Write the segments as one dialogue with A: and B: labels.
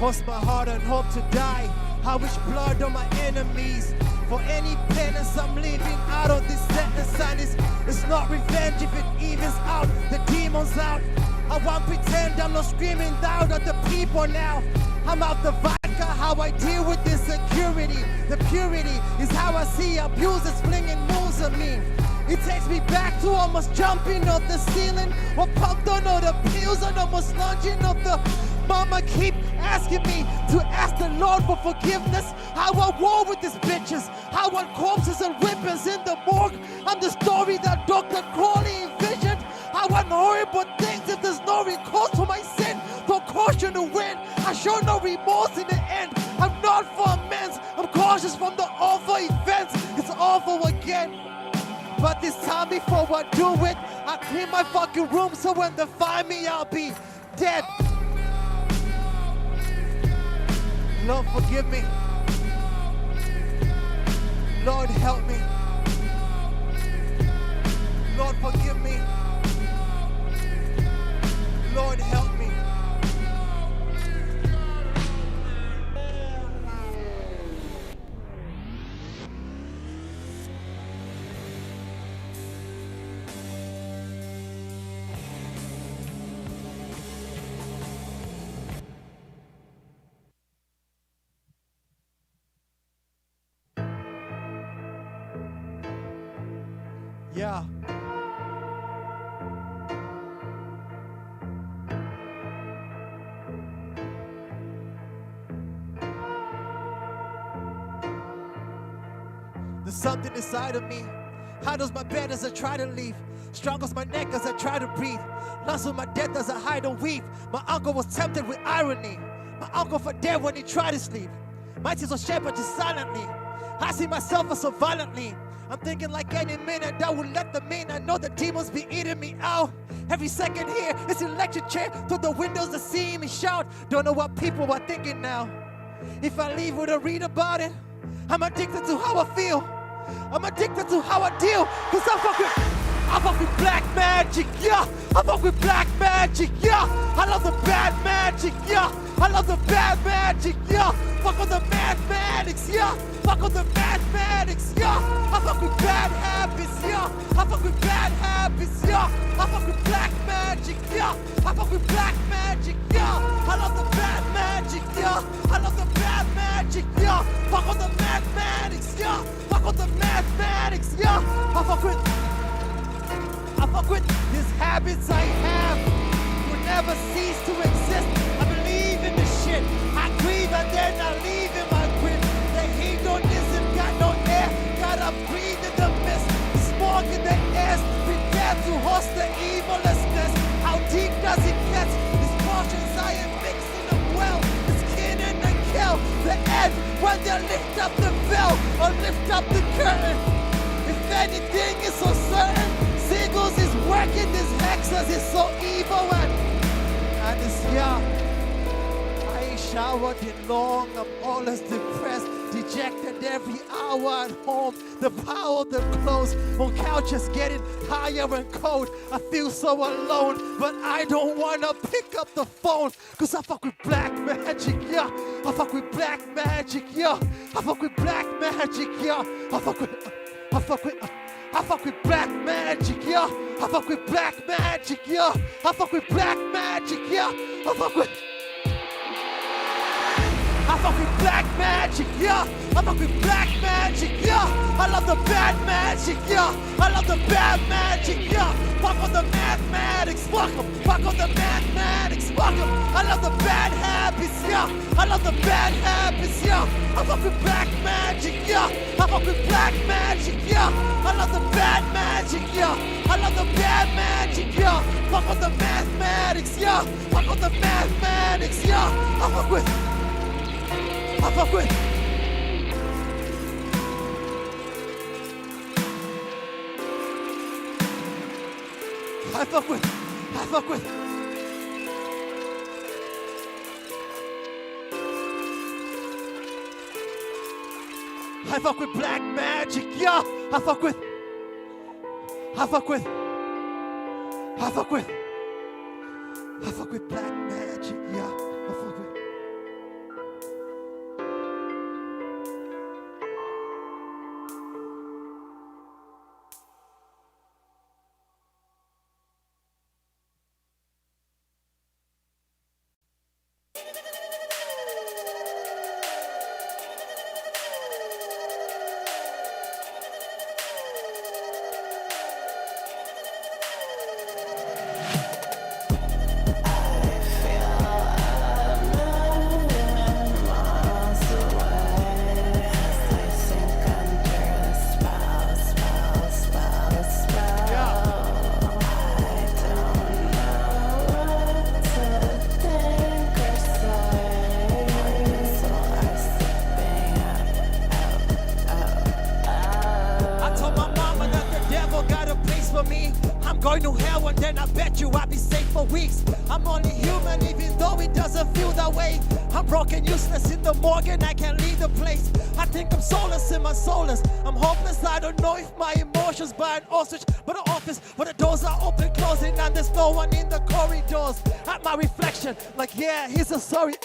A: Cross my heart and hope to die. I wish blood on my enemies. For any penance I'm living out of this sentence, and it's not revenge if it evens out the demons out. I won't pretend I'm not screaming loud at the people now. I'm out the vodka, how I deal with insecurity. The purity is how I see abusers flinging moves at me. It takes me back to almost jumping off the ceiling, or pumped on all the pills and almost lunging off the... Mama keep asking me to ask the Lord for forgiveness. I want war with these bitches. I want corpses and weapons in the morgue. I'm the story that Dr. Crowley envisioned. I want horrible things if there's no recourse for my sin. No caution to win. I show no remorse in the end. I'm not for amends. I'm cautious from the awful events. It's awful again. But this time before I do it, I clean my fucking room so when they find me, I'll be dead. Lord, forgive me. Lord, help me. Lord, forgive me. Lord, help me. Yeah. There's something inside of me. Handles my bed as I try to leave. Strangles my neck as I try to breathe. Lost with my death as I hide and weep. My uncle was tempted with irony. My uncle for dead when he tried to sleep. My tears were shed but just silently. I see myself so violently. I'm thinking like any minute that will let them in. I know the demons be eating me out. Every second here, it's an electric chair through the windows to see me shout. Don't know what people are thinking now. If I leave, would I read about it? I'm addicted to how I feel. I'm addicted to how I deal. Cause I fuck with black magic, yeah. I fuck with black magic, yeah. I love the bad magic, yeah. I love the bad magic, yeah. Fuck with the mathematics, yeah. Fuck with the mathematics, yeah. I fuck with bad habits, yeah. I fuck with bad habits, yeah. I fuck with black magic, yeah. I fuck with black magic, yeah. I love the bad magic, yeah. I love the bad magic, yeah. Fuck with the mathematics, yeah. Fuck with the mathematics, yeah. I fuck with these habits I have. Will never cease to exist. I believe in this shit. I grieve and then I leave in my grip. The hedonism got no air. Gotta breathe in the mist. The smoke in the air. Prepare to host the evilness. How deep does it get? These portions I am mixing them well. The skin and the kill. The end when they lift up the veil or lift up the curtain. If anything is so certain, Seagulls is working this hexas is so evil and it's I ain't showered in long. I'm always depressed, dejected every hour at home. The power of the clothes on couches getting higher and cold. I feel so alone, but I don't wanna pick up the phone. Cause I fuck with black magic, yeah. I fuck with black magic, yeah. I fuck with black magic, yeah. I fuck with black magic, yeah. I fuck with black magic, yeah. I fuck with black magic, yeah. I fuck with black magic, yeah. I fuck with black magic, yeah. I love the bad magic, yeah. I love the bad magic, yeah. Fuck on the mathematics, fuck em. Fuck on the mathematics, fuck em. I love the bad habits, yeah. I love the bad habits, yeah. I fuck with black magic, yeah. I fuck with black magic, yeah. I love the bad magic, yeah. I love the bad magic, yeah. Fuck on the mathematics, yeah. Fuck on the mathematics, yeah. I fuck with black magic, yeah. I fuck with black magic, yeah. I fuck with it doesn't feel that way. I'm broken, useless in the morgue and I can't leave the place. I think I'm soulless in my soulless. I'm hopeless, I don't know if my emotions buy an ostrich. But the office where the doors are open, closing, and there's no one in the corridors. At my reflection, like yeah, he's a sorry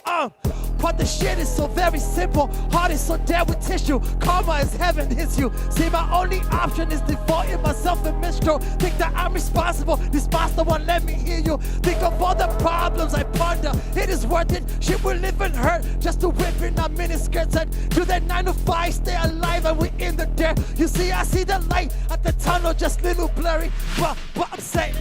A: but the shit is so very simple. Heart is so dead with tissue. Karma is heaven hits you. See, my only option is devoting myself in minstrel. Think that I'm responsible. This master won't let me hear you. Think of all the problems I ponder. It is worth it. Shit will live and hurt just to whip in our miniskirts and do that 9 to 5. Stay alive and we in the dirt. You see, I see the light at the tunnel, just little blurry. But I'm saying,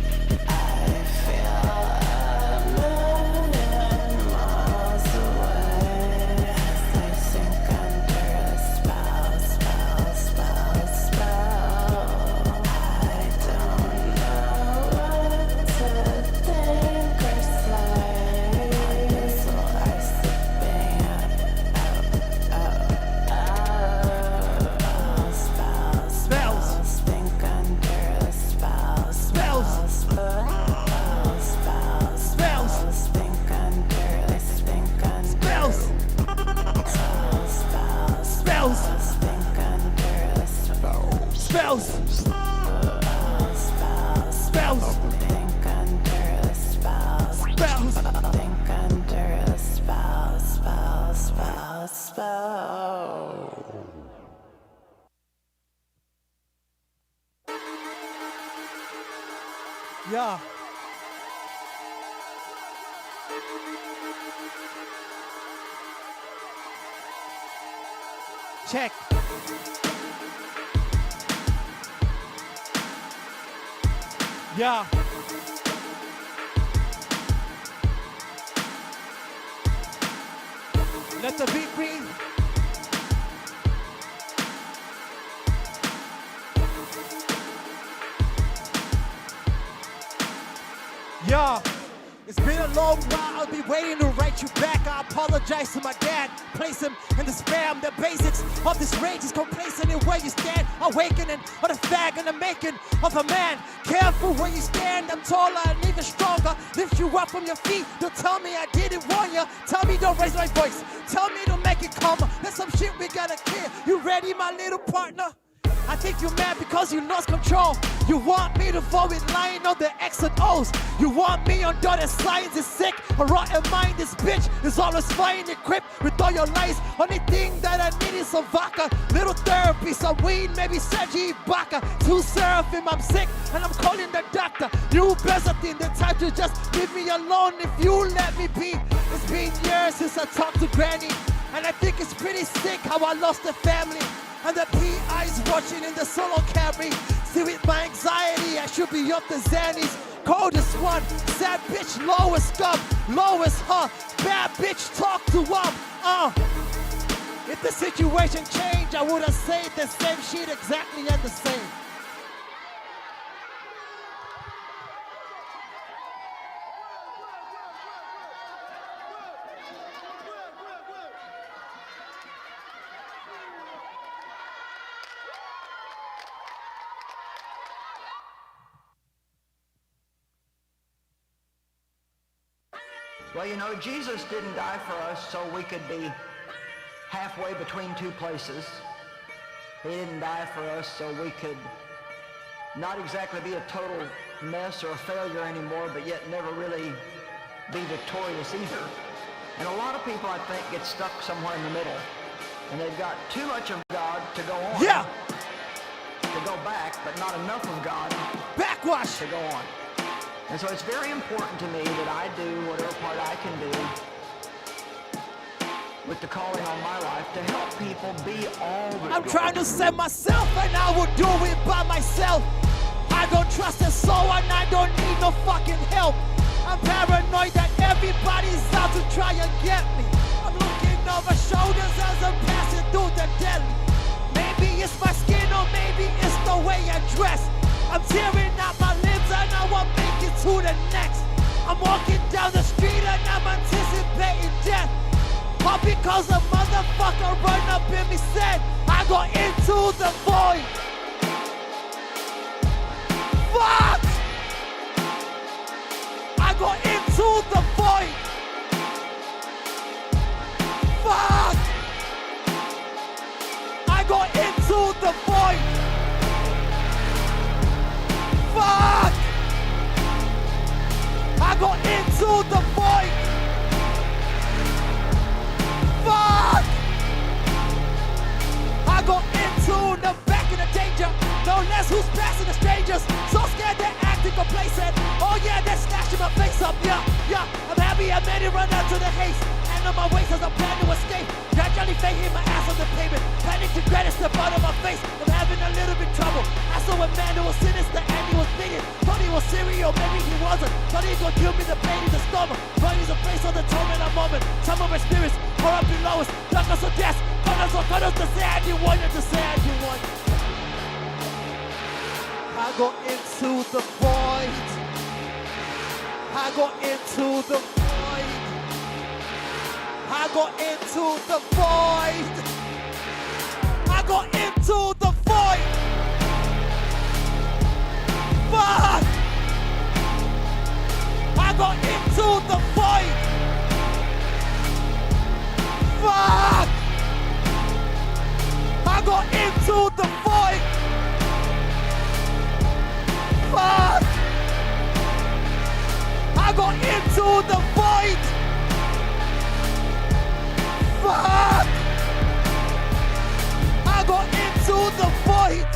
A: yeah. Check. Yeah. Let the beat breathe. Yeah. It's been a long while, I'll be waiting to write you back. I apologize to my dad, place him in the spam. The basics of this rage is complacent in where you stand. Awakening of the fag and the making of a man. Careful where you stand, I'm taller and even stronger. Lift you up from your feet, don't tell me I didn't warn ya. Tell me don't raise my voice, tell me to make it calmer. There's some shit we gotta clear, you ready my little partner? I think you're mad because you lost control. You want me to vote with lying on the X and O's. You want me on that science is sick. A rotten mind, this bitch is always fine equipped with all your lies. Only thing that I need is some vodka. Little therapy, some weed, maybe Sergi Baka. 2 seraphim, I'm sick and I'm calling the doctor. You better think the time to just leave me alone if you let me be. It's been years since I talked to Granny, and I think it's pretty sick how I lost the family. And the PI's watching in the solo carry. See, with my anxiety, I should be up the Xannies. Coldest one, sad bitch, lowest scum, lowest huh. Bad bitch, talk to If the situation changed, I would have said the same shit exactly and the same.
B: Well, you know, Jesus didn't die for us so we could be halfway between two places. He didn't die for us so we could not exactly be a total mess or a failure anymore, but yet never really be victorious either. And a lot of people, I think, get stuck somewhere in the middle. And they've got too much of God to go on.
A: Yeah.
B: To go back, but not enough of God.
A: Backxwash.
B: To go on. And so it's very important to me that I do whatever part I can do with the calling on my life to help people be all that
A: I'm trying to save myself and I will do it by myself. I don't trust a soul and I don't need no fucking help. I'm paranoid that everybody's out to try and get me. I'm looking over shoulders as I'm passing through the deli. Maybe it's my skin or maybe it's the way I dress. I'm tearing out my limbs and I won't make it to the next. I'm walking down the street and I'm anticipating death. All because a motherfucker run up in me said I go into the void. Fuck! I go into the void. I go into the void. Fuck! I go into the back of the danger. No less who's passing the strangers. So scared they're acting complacent. Oh yeah, they're slashing my face up. Yeah, yeah. I'm happy I made it run out to the haste. And on my waist as I plan to escape. Gradually faking my ass on the pavement. Panic to dread step out of my face. I'm having a little bit trouble. I saw a man who was sinister and he was thinking. Thought he was serial, maybe he wasn't. Thought he was gonna kill me, the pain in the stomach. But he's a place on the torment a moment. Some of my spirits are up below us. Darkness or death. Cut us to say I didn't want it to say I didn't want it. I go into the void. I go into the void. I go into the void. I go into the void. Fuck! I go into the void. Fuck! I go into the void. Fuck! I go into the void. Fuck! I go into the void.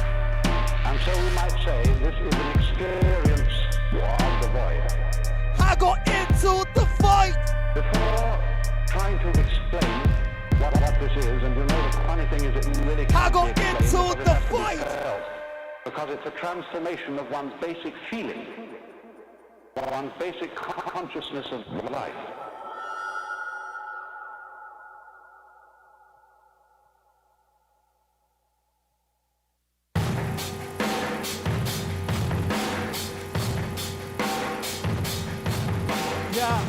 C: And so we might say this is an experience of the void.
A: I go into the void.
C: Before trying to explain what this is, and you know the funny thing is it really can't
A: I go
C: be explained
A: into
C: because
A: the
C: it has to be
A: void.
C: felt. Because it's a transformation of one's basic feeling, one's basic consciousness of life.
A: Yeah.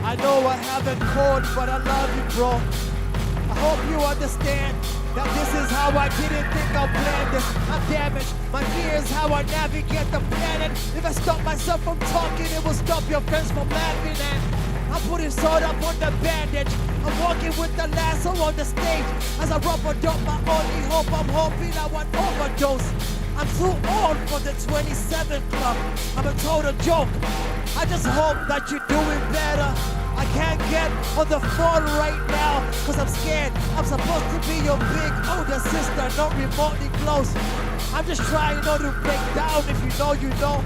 A: I know I haven't called, but I love you, bro. I hope you understand that this is how I didn't think I'll plan this. I'm damaged. My fear is how I navigate the planet. If I stop myself from talking, it will stop your friends from laughing. And I'm putting salt up on the bandage. I'm walking with the lasso on the stage. As I rubber dump my only hope, I'm hoping I won't overdose. I'm too old for the 27 club. I'm a total joke. I just hope that you're doing better. I can't get on the phone right now, cause I'm scared. I'm supposed to be your big older sister, not remotely close. I'm just trying not to break down. If you know, you know.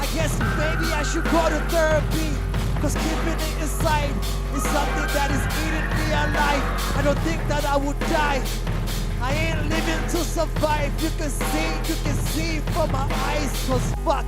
A: I guess maybe I should go to therapy, cause keeping it inside is something that is eating me alive. I don't think that I would die. I ain't living to survive. You can see from my eyes, cause fuck.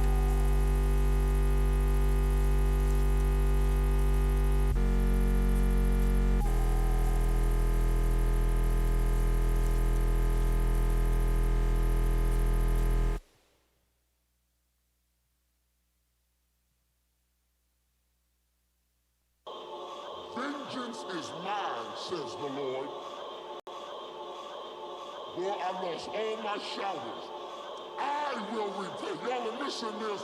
D: Vengeance is mine, says the Lord. Boy, I lost all my shouters. I will repay. Y'all are missing this.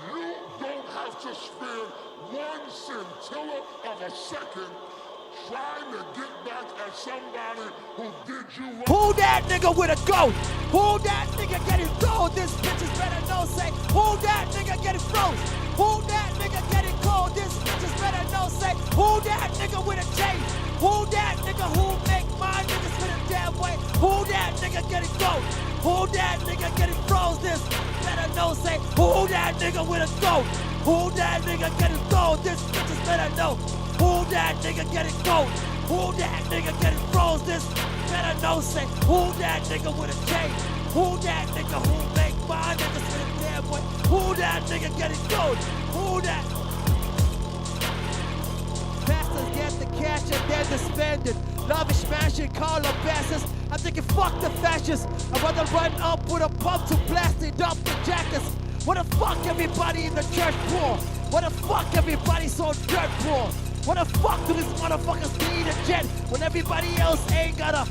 D: You don't have to spend 1 scintilla of a second trying to get back at somebody who did you wrong.
A: Who that nigga with a goat? Who that nigga getting gold? This bitch is better know say. Who that nigga getting froze? Who that nigga getting cold? This bitch is better know say. Who that nigga with a chain? Who that nigga who make my niggas with a damn way? Who that nigga getting gold? Who that nigga getting froze? This better know say. Who that nigga with a goat? Who that nigga getting gold? This bitch is better know. Who that nigga getting gold? Who that nigga getting froze? This better know say. Who that nigga with a chain? Who that nigga who make my niggas with a damn way? Who that nigga getting gold? Who that? Bastards get the cash and then to spend it. Lavish smashing, call them bastards. I'm thinking fuck the fascists. I'd rather run up with a pump to blast it up the jackets. What the fuck everybody in the church for? What the fuck everybody so dirt for? What the fuck do these motherfuckers need a jet when everybody else ain't got a?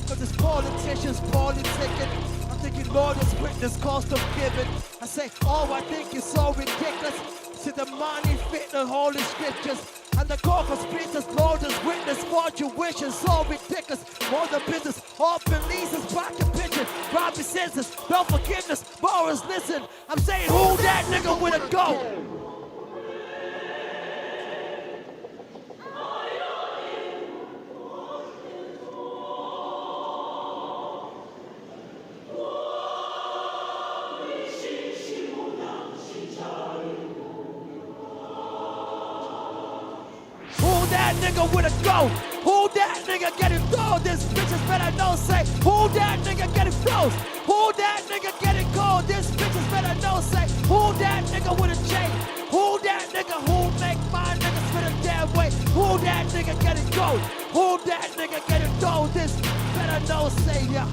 A: Cause it's politicians politicking. I'm thinking Lord is witness, cost of giving. I say, oh, I think it's so ridiculous. See the money fit the holy scriptures. And the caucus speeches, soldiers, witness, what you wish is so ridiculous. All the business, all police back and pitching, robbing senses, no forgiveness, morals, listen. I'm saying, who that nigga with a go? That nigga with a go? Who that nigga get it flow? This bitches better know say. Who that nigga get it flows? Who that nigga get it go? This bitches better know say. Who that nigga with a chain? Who that nigga who make my niggas spit a damn way? Who that nigga get it go? Who that nigga get it go? This better know say yeah.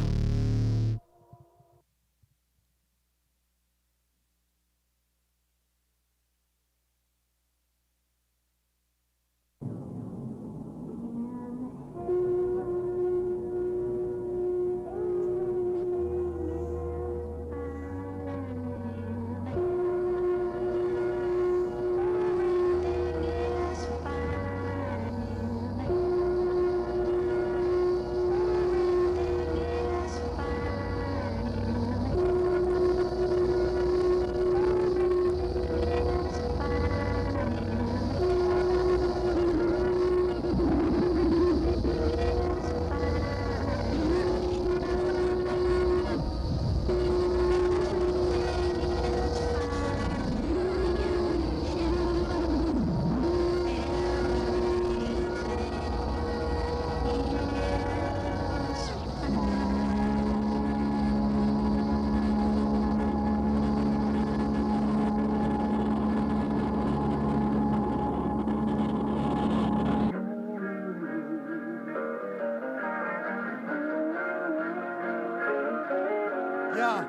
A: Yeah.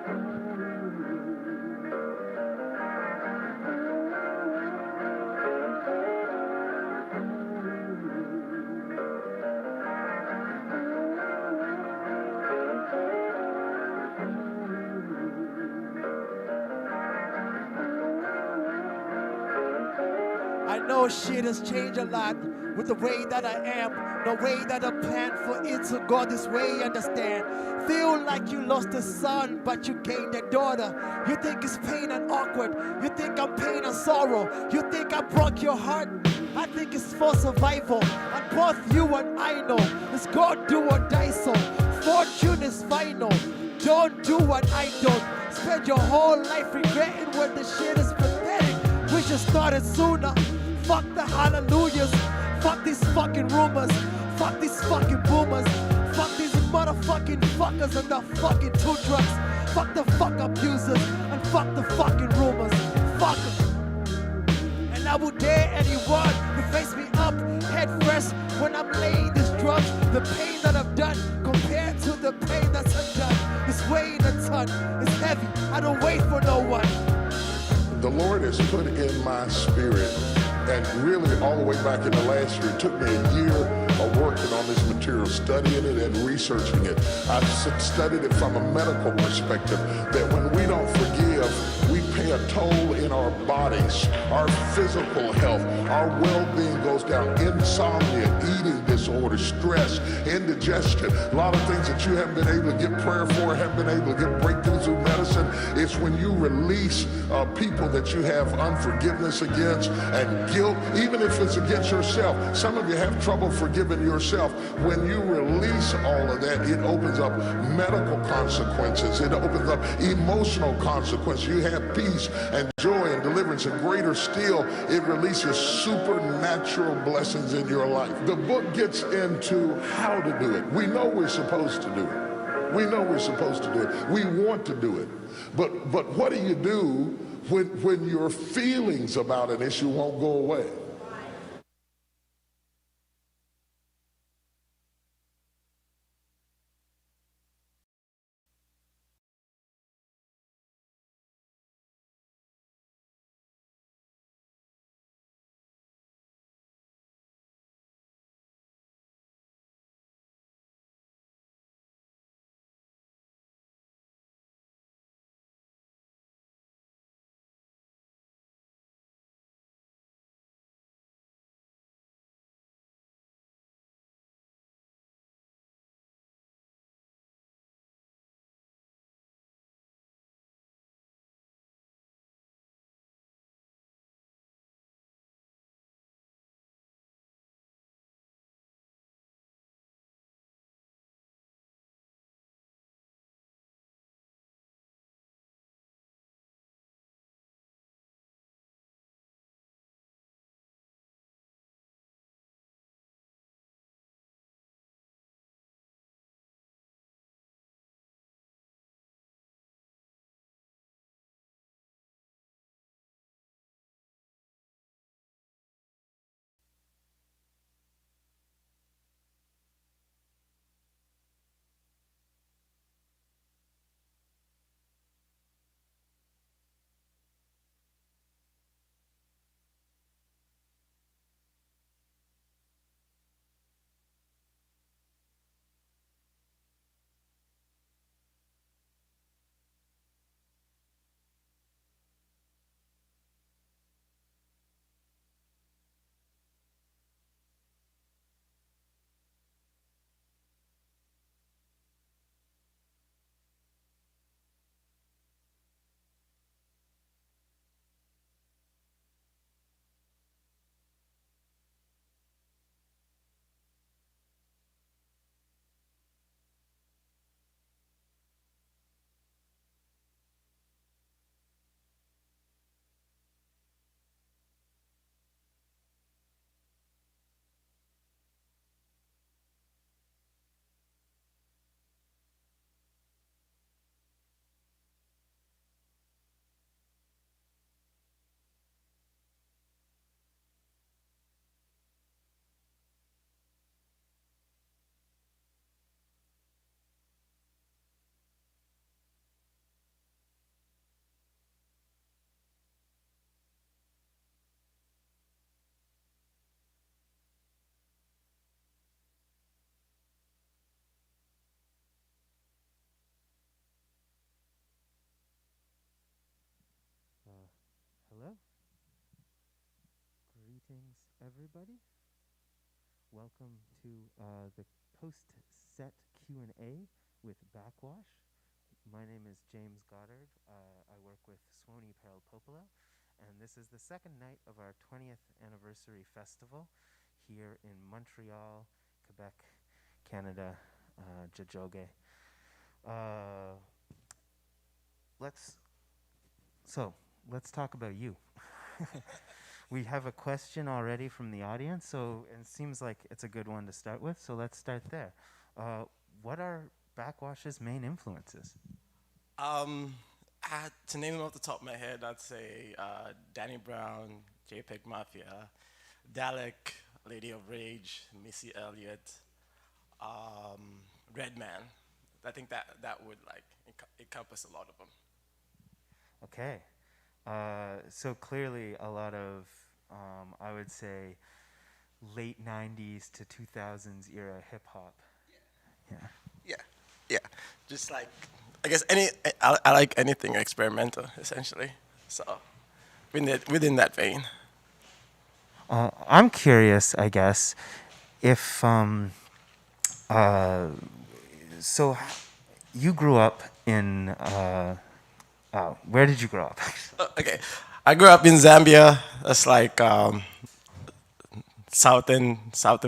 A: I know shit has changed a lot with the way that I am, the way that I planned for it to go this way, understand? Feel like you lost a son, but you gained a daughter. You think it's pain and awkward. You think I'm pain and sorrow. You think I broke your heart. I think it's for survival. And both you and I know it's God do or die so. Fortune is final. Don't do what I don't. Spend your whole life regretting when the shit is pathetic. We should started sooner. Fuck the hallelujahs. Fuck these fucking rumors. Fuck these fucking boomers. Fuck these motherfucking fuckers and the fucking two drugs. Fuck the fuck abusers and fuck the fucking rumors. Fuck them. And I would dare anyone to face me up head first when I'm laying these drugs. The pain that I've done compared to the pain that's undone is weighing a ton. It's heavy. I don't wait for no one.
D: The Lord has put in my spirit, and really all the way back in the last year, it took me a year of working on this material, studying it and researching it. I've studied it from a medical perspective, that when we don't forgive, we pay a toll in our bodies, our physical health, our well-being goes down. Insomnia, eating disorder, stress, indigestion, a lot of things that you haven't been able to get prayer for, haven't been able to get breakthroughs through medicine. It's when you release people that you have unforgiveness against and guilt, even if it's against yourself. Some of you have trouble forgiving yourself. When you release all of that, it opens up medical consequences. It opens up emotional consequences. You have peace and joy and deliverance, and greater still, it releases supernatural blessings in your life. The book gets into how to do it. We know we're supposed to do it. We know we're supposed to do it. We want to do it. But what do you do when your feelings about an issue won't go away?
E: Greetings, everybody. Welcome to the post-set Q&A with Backxwash. My name is James Goddard. I work with SUONI Popola, and this is the second night of our 20th anniversary festival here in Montreal, Quebec, Canada, Jajoge. Let's talk about you. We have a question already from the audience, so it seems like it's a good one to start with, so let's start there. What are Backxwash's main influences?
F: To name them off the top of my head, I'd say Danny Brown, JPEG Mafia, Dalek, Lady of Rage, Missy Elliott, Redman. I think that would like encompass a lot of them.
E: Okay. So clearly a lot of, I would say, late 90s to 2000s era hip-hop.
F: Yeah. Just like, I guess I like anything experimental, essentially. So within that vein.
E: I'm curious, I guess, if, so you grew up in, where did you grow up?
F: Okay, I grew up in Zambia. That's like southern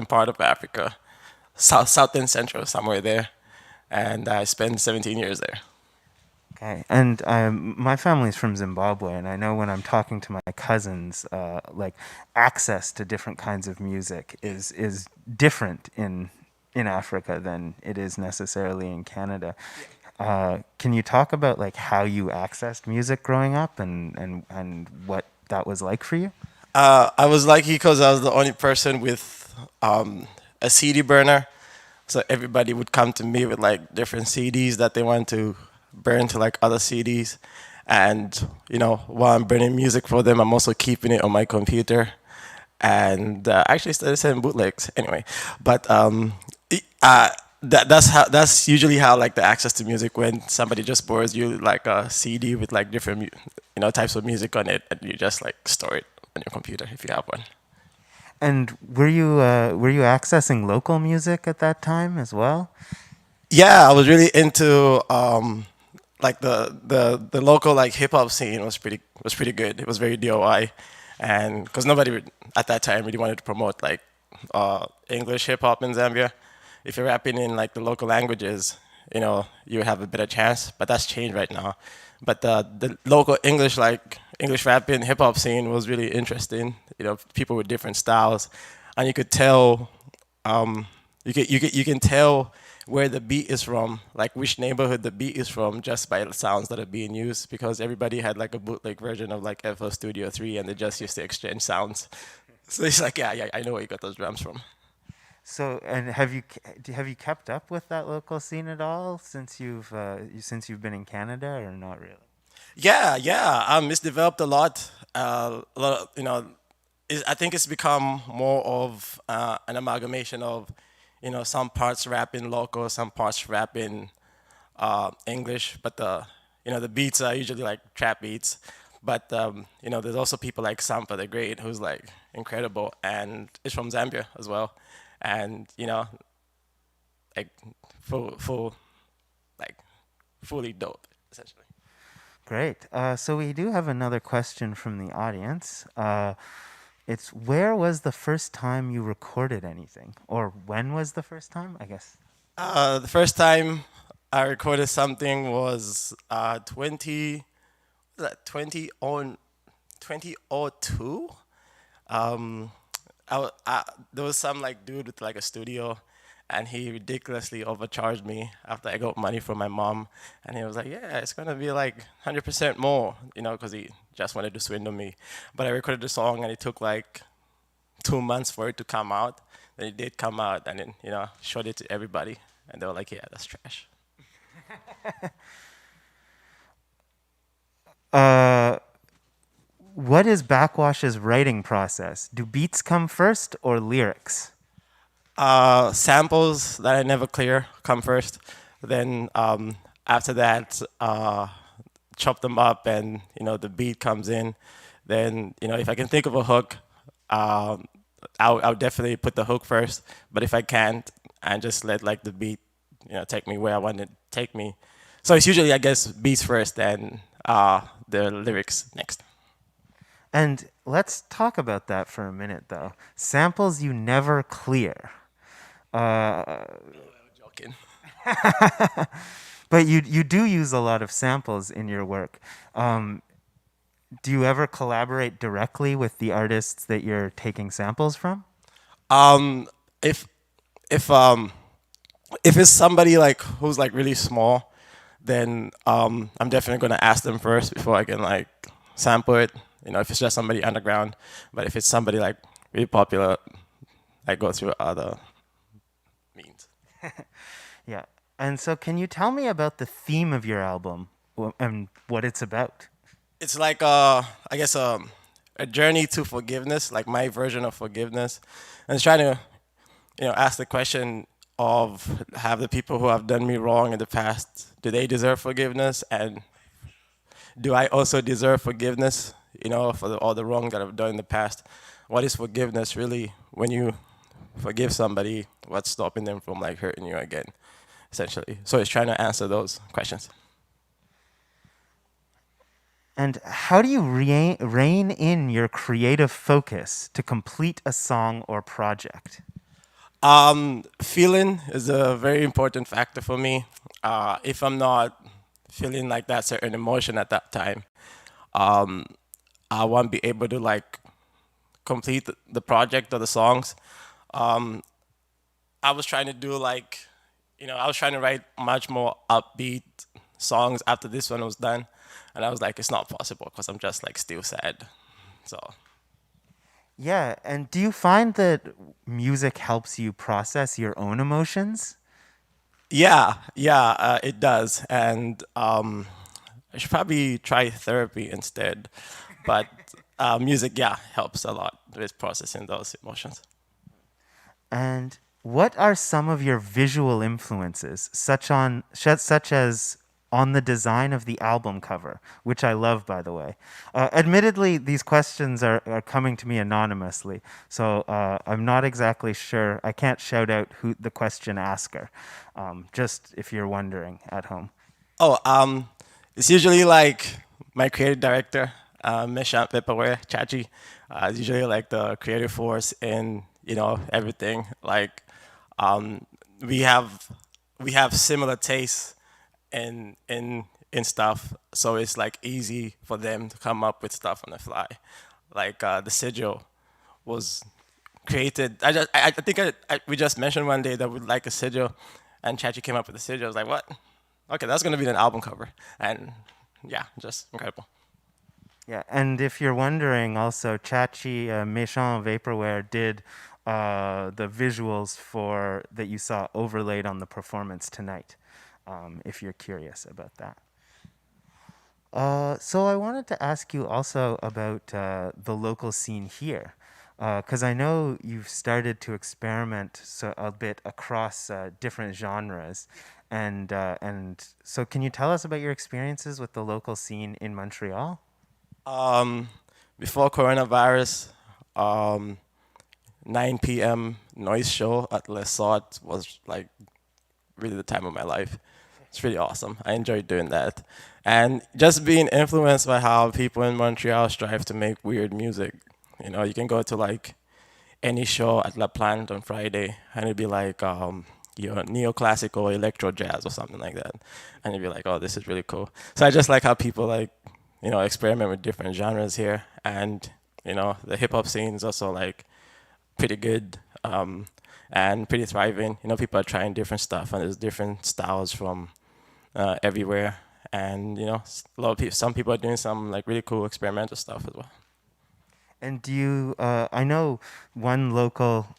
F: part of Africa, southern central, somewhere there, and I spent 17 years there.
E: Okay, and my family's from Zimbabwe, and I know when I'm talking to my cousins, like access to different kinds of music is different in Africa than it is necessarily in Canada. Can you talk about like how you accessed music growing up and what that was like for you?
F: I was lucky because I was the only person with a CD burner, so everybody would come to me with like different CDs that they want to burn to like other CDs, and while I'm burning music for them, I'm also keeping it on my computer, and actually started sending bootlegs anyway. But that's usually how like the access to music, when somebody just borrows you like a CD with like different types of music on it, and you just like store it on your computer if you have one.
E: And were you accessing local music at that time as well?
F: Yeah, I was really into like the local like hip hop scene was pretty good. It was very DIY, and because nobody at that time really wanted to promote like English hip hop in Zambia. If you're rapping in like the local languages, you have a better chance. But that's changed right now. But the local English rapping hip hop scene was really interesting. People with different styles, and you could tell you can tell where the beat is from, like which neighborhood the beat is from, just by the sounds that are being used, because everybody had like a bootleg version of like FL Studio 3, and they just used to exchange sounds. So it's like, yeah, I know where you got those drums from.
E: So, and have you kept up with that local scene at all since you've been in Canada, or not really?
F: Yeah. It's developed a lot. I think it's become more of an amalgamation of, some parts rap in local, some parts rap in English, but the beats are usually like trap beats. But there's also people like Sampa the Great, who's like incredible, and is from Zambia as well, and like fully dope, essentially.
E: Great. So we do have another question from the audience. It's, where was the first time you recorded anything? Or when was the first time, I guess?
F: The first time I recorded something was 2002. There was some like dude with like a studio, and he ridiculously overcharged me after I got money from my mom, and he was like, yeah, it's gonna be like 100% more, because he just wanted to swindle me. But I recorded the song, and it took like 2 months for it to come out. Then it did come out, and then showed it to everybody, and they were like, yeah, that's trash.
E: What is Backxwash's writing process? Do beats come first or lyrics?
F: Samples that I never clear come first. Then after that, chop them up, and the beat comes in. Then if I can think of a hook, I'll definitely put the hook first. But if I can't, I just let like the beat, take me where I want it to take me. So it's usually, I guess, beats first, and the lyrics next.
E: And let's talk about that for a minute, though. Samples you never clear.
F: Joking.
E: But you do use a lot of samples in your work. Do you ever collaborate directly with the artists that you're taking samples from?
F: If if it's somebody like who's like really small, then I'm definitely gonna ask them first before I can like sample it. If it's just somebody underground. But if it's somebody like really popular, I go through other means.
E: Yeah. And so can you tell me about the theme of your album and what it's about?
F: It's like I guess a journey to forgiveness, like my version of forgiveness, and it's trying to ask the question of, have the people who have done me wrong in the past, do they deserve forgiveness, and do I also deserve forgiveness, for all the wrong that I've done in the past? What is forgiveness really? When you forgive somebody, what's stopping them from like hurting you again, essentially? So it's trying to answer those questions.
E: And how do you rein in your creative focus to complete a song or project?
F: Feeling is a very important factor for me. If I'm not feeling like that certain emotion at that time, I won't be able to like complete the project or the songs. I was trying to do like, I was trying to write much more upbeat songs after this one was done, and I was like, it's not possible because I'm just like still sad. So.
E: Yeah, and do you find that music helps you process your own emotions?
F: Yeah, it does, and I should probably try therapy instead. But music, helps a lot with processing those emotions.
E: And what are some of your visual influences, such as on the design of the album cover, which I love, by the way? Admittedly, these questions are coming to me anonymously, so I'm not exactly sure. I can't shout out who the question asker, just if you're wondering at home.
F: Oh, it's usually like my creative director, Meshant Pepaware Chachi. Is usually like the creative force in everything. Like we have similar tastes in stuff, so it's like easy for them to come up with stuff on the fly. Like the sigil was created. I think we just mentioned one day that we'd like a sigil, and Chachi came up with the sigil. I was like, what? Okay, that's gonna be an album cover, and just incredible.
E: Yeah, and if you're wondering, also Chachi Méchant Vaporware did the visuals that you saw overlaid on the performance tonight. If you're curious about that. So I wanted to ask you also about the local scene here, because I know you've started to experiment a bit across different genres, and so can you tell us about your experiences with the local scene in Montreal?
F: Before coronavirus, 9 p.m. noise show at Les Sorts was like really the time of my life. It's really awesome. I enjoyed doing that. And just being influenced by how people in Montreal strive to make weird music. You can go to like any show at La Plante on Friday and it'd be like neoclassical electro jazz or something like that. And you'd be like, oh, this is really cool. So I just like how people like, experiment with different genres here. And, the hip hop scene is also like pretty good. And pretty thriving. People are trying different stuff, and there's different styles from everywhere. And a lot of people, some people are doing some like really cool experimental stuff as well.
E: And do you? I know one local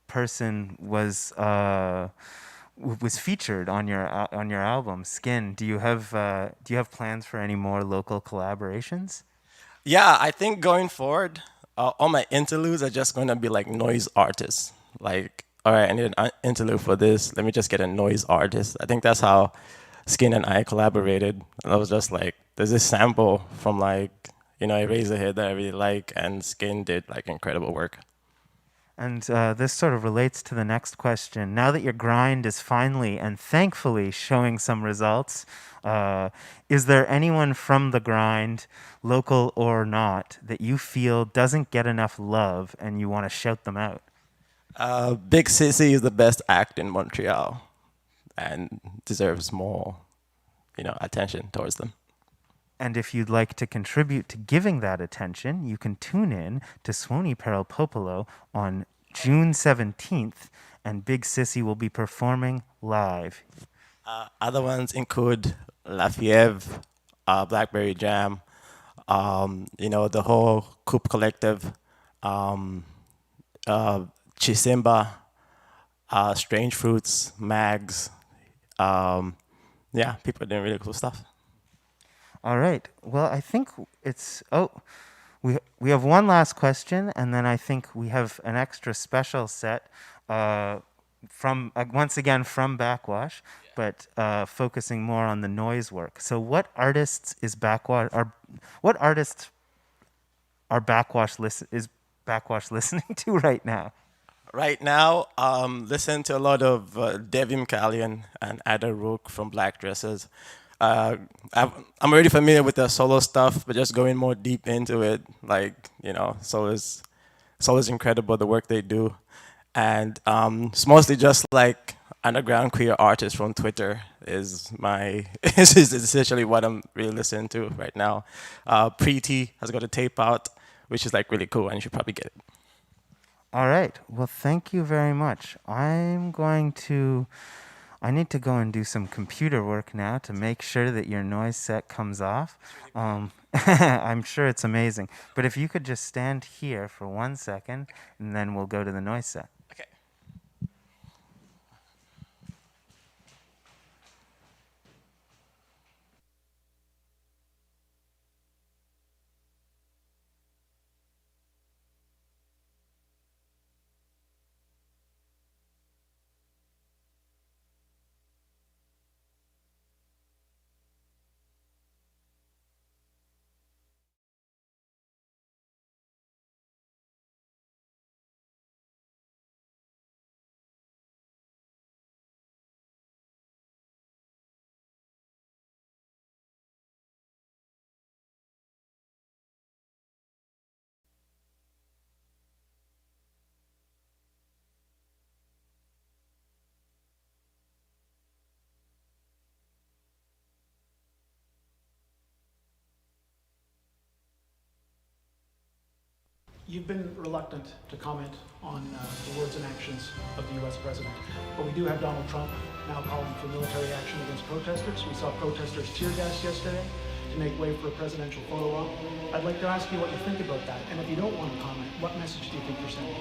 E: person was featured on your album, Skin. Do you have plans for any more local collaborations?
F: Yeah, I think going forward, all my interludes are just going to be like noise artists. Like, all right, I need an interlude for this. Let me just get a noise artist. I think that's how Skin and I collaborated. And I was just like, there's this sample from like Eraserhead that I really like, and Skin did like incredible work.
E: And this sort of relates to the next question. Now that your grind is finally and thankfully showing some results, is there anyone from the grind, local or not, that you feel doesn't get enough love and you want to shout them out?
F: Big Sissy is the best act in Montreal and deserves more, attention towards them.
E: And if you'd like to contribute to giving that attention, you can tune in to SUONI Peril Popolo on June 17th, and Big Sissy will be performing live.
F: Other ones include La Fièvre, Blackberry Jam, the whole Coop Collective, Chisimba, Strange Fruits, Mags. People are doing really cool stuff.
E: All right. Well, I think it's... we have one last question, and then I think we have an extra special set from once again from Backxwash, but focusing more on the noise work. So, what artists is Backxwash? What artists are Backxwash listening to right now?
F: Right now, listen to a lot of Devim Kallian and Ada Rook from Black Dresses. I'm already familiar with their solo stuff, but just going more deep into it, solo's incredible, the work they do. And it's mostly just like underground queer artists from Twitter is essentially what I'm really listening to right now. Preeti has got a tape out, which is like really cool, and you should probably get it.
E: All right. Well, thank you very much. I need to go and do some computer work now to make sure that your noise set comes off. I'm sure it's amazing. But if you could just stand here for 1 second, and then we'll go to the noise set.
F: Okay.
G: You've been reluctant to comment on the words and actions of the U.S. president, but we do have Donald Trump now calling for military action against protesters. We saw protesters tear gas yesterday to make way for a presidential photo op. I'd like to ask you what you think about that, and if you don't want to comment, what message do you think you're sending?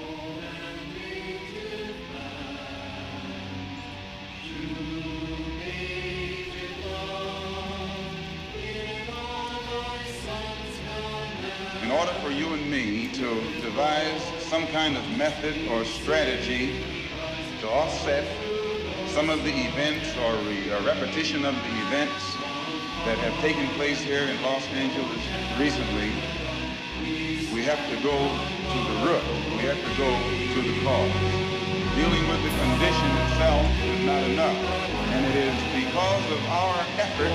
H: In order for you and me to devise some kind of method or strategy to offset some of the events or a repetition of the events that have taken place here in Los Angeles recently, we have to go to the root. We have to go to the cause. Dealing with the condition itself is not enough. And it is because of our effort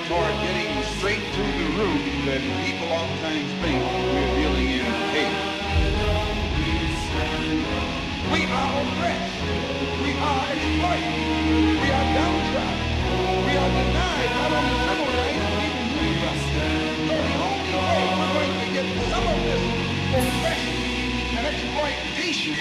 H: toward getting straight to the root that people oftentimes think we're dealing in hate. We are oppressed. We are exploited. We are downtrodden. We are denied not only civil rights, but even human rights. So the only way we're going to get some of this oppression and exploitation